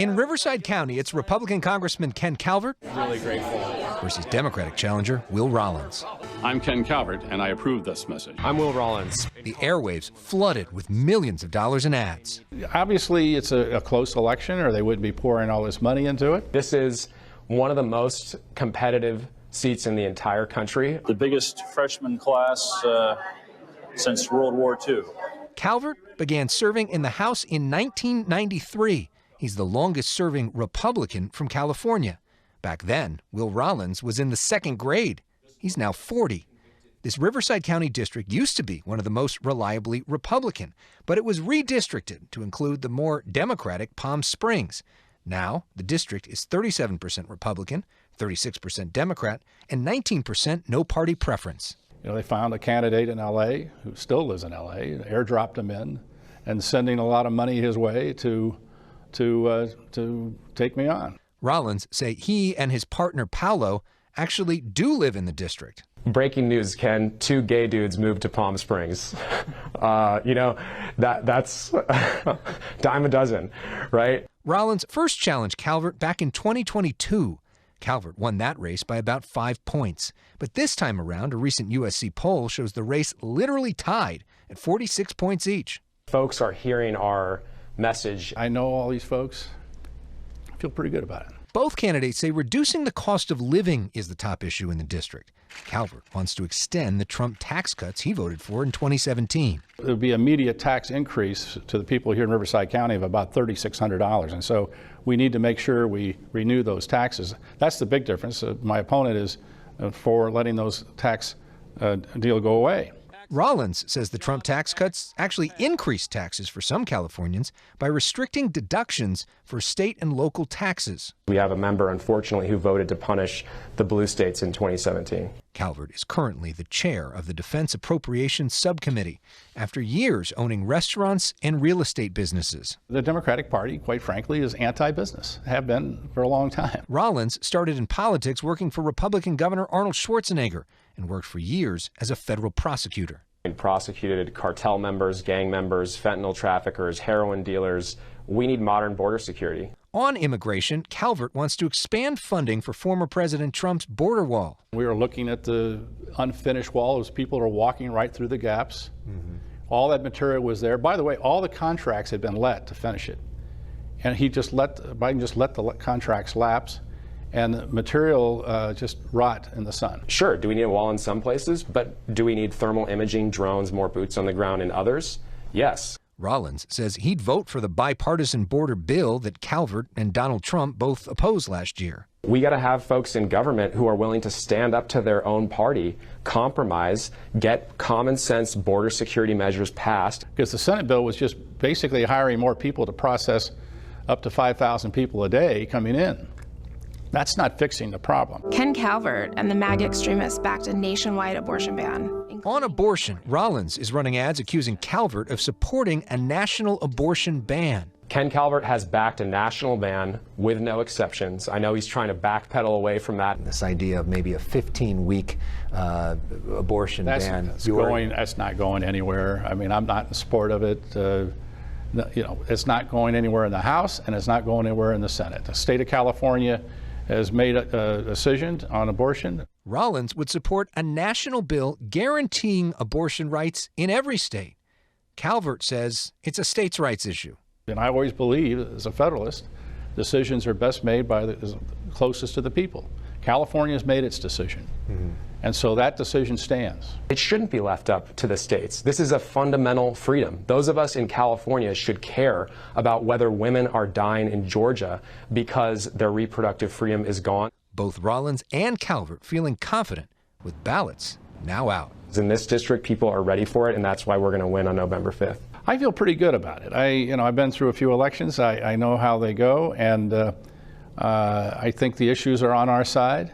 In Riverside County, it's Republican Congressman Ken Calvert Really grateful. versus Democratic challenger Will Rollins. I'm Ken Calvert, and I approve this message. I'm Will Rollins. The airwaves flooded with millions of dollars in ads. Obviously, it's a close election, or they wouldn't be pouring all this money into it. This is one of the most competitive seats in the entire country. The biggest freshman class since World War II. Calvert began serving in the House in 1993. He's the longest-serving Republican from California. Back then, Will Rollins was in the second grade. He's now 40. This Riverside County district used to be one of the most reliably Republican, but it was redistricted to include the more Democratic Palm Springs. Now, the district is 37% Republican, 36% Democrat, and 19% no party preference. You know, they found a candidate in L.A. who still lives in L.A., airdropped him in, and sending a lot of money his way to take me on. Rollins say he and his partner Paolo actually do live in the district. Breaking news, Ken, 2 gay dudes moved to Palm Springs. That's dime a dozen, right? Rollins first challenged Calvert back in 2022. Calvert won that race by about 5 points. But this time around, a recent USC poll shows the race literally tied at 46 points each. Folks are hearing our message. I know all these folks. I feel pretty good about it. Both candidates say reducing the cost of living is the top issue in the district. Calvert wants to extend the Trump tax cuts he voted for in 2017. There would be an immediate tax increase to the people here in Riverside County of about $3,600. And so we need to make sure we renew those taxes. That's the big difference. My opponent is for letting those tax deal go away. Rollins says the Trump tax cuts actually increased taxes for some Californians by restricting deductions for state and local taxes. We have a member, unfortunately, who voted to punish the blue states in 2017. Calvert is currently the chair of the Defense Appropriations Subcommittee after years owning restaurants and real estate businesses. The Democratic Party, quite frankly, is anti-business, have been for a long time. Rollins started in politics working for Republican Governor Arnold Schwarzenegger and worked for years as a federal prosecutor. We prosecuted cartel members, gang members, fentanyl traffickers, heroin dealers. We need modern border security. On immigration, Calvert wants to expand funding for former President Trump's border wall. We are looking at the unfinished wall as people are walking right through the gaps. All that material was there. By the way, all the contracts had been let to finish it. And Biden just let the contracts lapse, and the material just rot in the sun. Sure, do we need a wall in some places? But do we need thermal imaging, drones, more boots on the ground in others? Yes. Rollins says he'd vote for the bipartisan border bill that Calvert and Donald Trump both opposed last year. We got to have folks in government who are willing to stand up to their own party, compromise, get common sense border security measures passed. Because the Senate bill was just basically hiring more people to process up to 5,000 people a day coming in. That's not fixing the problem. Ken Calvert and the MAGA extremists backed a nationwide abortion ban. On abortion, Rollins is running ads accusing Calvert of supporting a national abortion ban. Ken Calvert has backed a national ban with no exceptions. I know he's trying to backpedal away from that. This idea of maybe a 15-week abortion ban. That's not going anywhere. I mean, I'm not in support of it. It's not going anywhere in the House, and it's not going anywhere in the Senate. The state of California has made a decision on abortion. Rollins would support a national bill guaranteeing abortion rights in every state. Calvert says it's a states' rights issue. And I always believe, as a Federalist, decisions are best made by the closest to the people. California has made its decision. And so that decision stands. It shouldn't be left up to the states. This is a fundamental freedom. Those of us in California should care about whether women are dying in Georgia because their reproductive freedom is gone. Both Rollins and Calvert feeling confident with ballots now out. In this district, people are ready for it, and that's why we're going to win on November 5th. I feel pretty good about it. I've been through a few elections. I know how they go, and I think the issues are on our side.